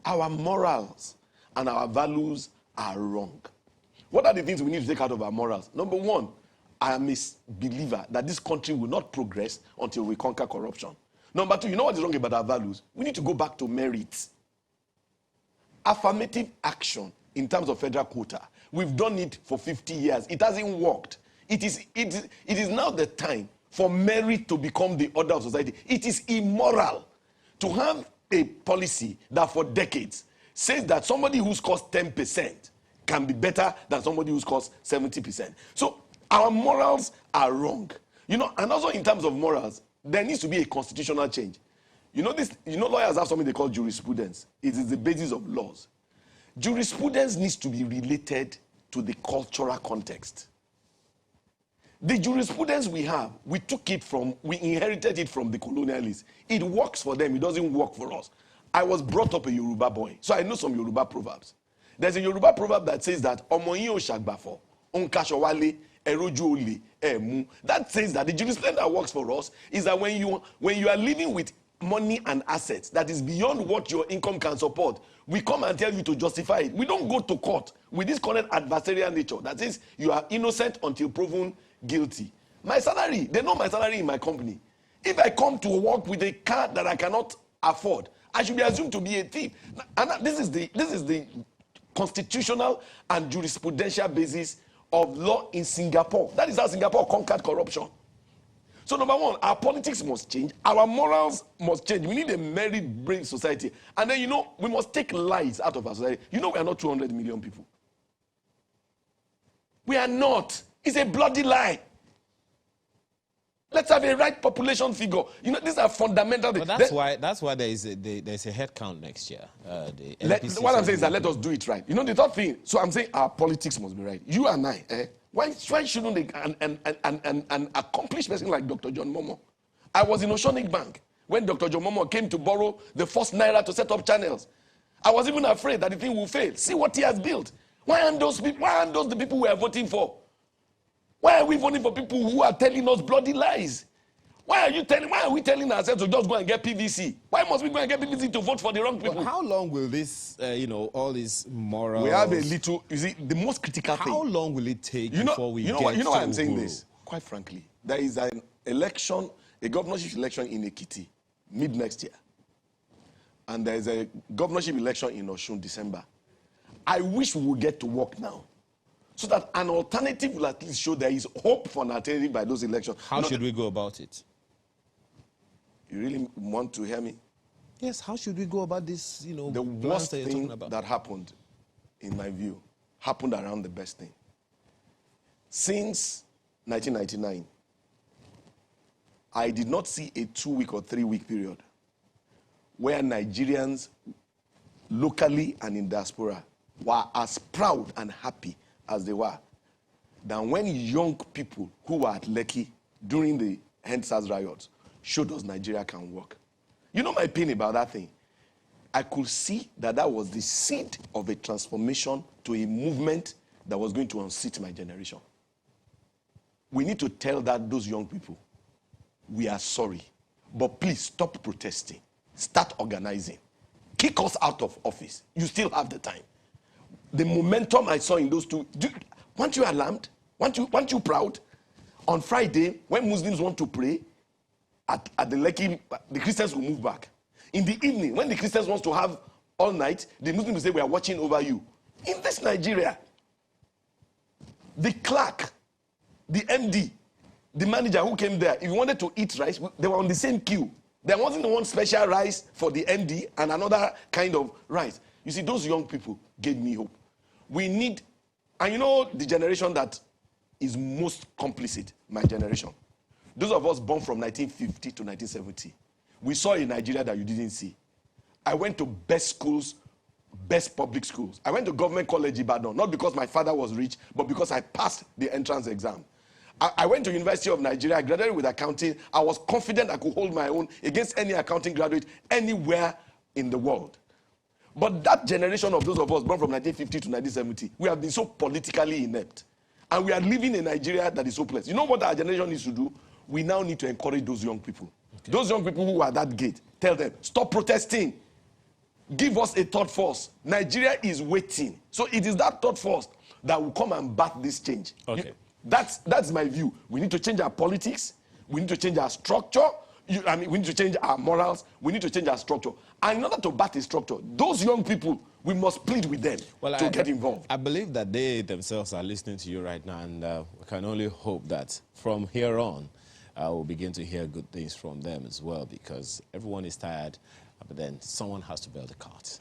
Our morals and our values are wrong. What are the things we need to take out of our morals? Number one, I am a believer that this country will not progress until we conquer corruption. Number two, you know what is wrong about our values? We need to go back to merit. Affirmative action in terms of federal quota. We've done it for 50 years. It hasn't worked. It is now the time for merit to become the order of society. It is immoral to have a policy that for decades says that somebody who scores 10% can be better than somebody who scores 70%. So our morals are wrong. And also in terms of morals, there needs to be a constitutional change. Lawyers have something they call jurisprudence. It is the basis of laws. Jurisprudence needs to be related to the cultural context. The jurisprudence we have, we inherited it from the colonialists. It works for them, it doesn't work for us. I was brought up a Yoruba boy, so I know some Yoruba proverbs. There's a Yoruba proverb that says that Omoyin Oshagbafo, Onkashowale, Eroju Emu. That says that the jurisprudence that works for us is that when you are living with money and assets that is beyond what your income can support, we come and tell you to justify it. We don't go to court with this current adversarial nature that says you are innocent until proven guilty. My salary, they know my salary in my company. If I come to work with a car that I cannot afford, I should be assumed to be a thief. And this is the constitutional and jurisprudential basis of law in Singapore. That is how Singapore conquered corruption. So number one, our politics must change. Our morals must change. We need a merit-based society. And then, we must take lies out of our society. We are not 200 million people. We are not. It's a bloody lie. Let's have a right population figure. These are fundamental things. But that's why there's a head count next year. What I'm saying is that let us do it right. The third thing, so I'm saying our politics must be right. You and I, why shouldn't an accomplished person like Dr. John Momo? I was in Oceanic Bank when Dr. John Momo came to borrow the first naira to set up channels. I was even afraid that the thing will fail. See what he has built. Why aren't those the people we are voting for? Why are we voting for people who are telling us bloody lies? Why are we telling ourselves to just go and get PVC? Why must we go and get PVC to vote for the wrong people? But how long will this, all these morals... We have a little, the most critical thing... How long will it take before we get to... You know why I'm saying this? Quite frankly, there is an election, a governorship election in Ekiti, mid-next year. And there is a governorship election in Osun, December. I wish we would get to work now, so that an alternative will at least show there is hope for an alternative by those elections. How should we go about it? You really want to hear me? Yes, how should we go about this, the worst thing that happened, in my view, happened around the best thing. Since 1999, I did not see a 2-week or 3-week period where Nigerians, locally and in diaspora, were as proud and happy as they were than when young people who were at Lekki during the Endsars riots showed us Nigeria can work. You know my pain about that thing? I could see that was the seed of a transformation to a movement that was going to unseat my generation. We need to tell those young people, we are sorry, but please stop protesting. Start organizing. Kick us out of office. You still have the time. The momentum I saw in those two, weren't you alarmed? Weren't you proud? On Friday, when Muslims want to pray, at the Lekki, the Christians will move back. In the evening, when the Christians want to have all night, the Muslims will say, we are watching over you. In this Nigeria, the clerk, the MD, the manager who came there, if you wanted to eat rice, they were on the same queue. There wasn't one special rice for the MD and another kind of rice. You see, those young people gave me hope. We need, and the generation that is most complicit, my generation. Those of us born from 1950 to 1970, we saw a Nigeria that you didn't see. I went to best schools, best public schools. I went to government college Ibadan, not because my father was rich, but because I passed the entrance exam. I went to University of Nigeria, I graduated with accounting. I was confident I could hold my own against any accounting graduate anywhere in the world. But that generation of those of us born from 1950 to 1970, we have been so politically inept. And we are living in Nigeria that is hopeless. You know what our generation needs to do? We now need to encourage those young people. Okay. Those young people who are at that gate, tell them, stop protesting. give us a third force. Nigeria is waiting. So it is that third force that will come and bat this change. Okay. That's my view. We need to change our politics. We need to change our structure. We need to change our morals. We need to change our structure. And in order to bat a structure, those young people, we must plead with them to get involved. I believe that they themselves are listening to you right now, and we can only hope that from here on, we'll begin to hear good things from them as well, because everyone is tired, but then someone has to bear the cart.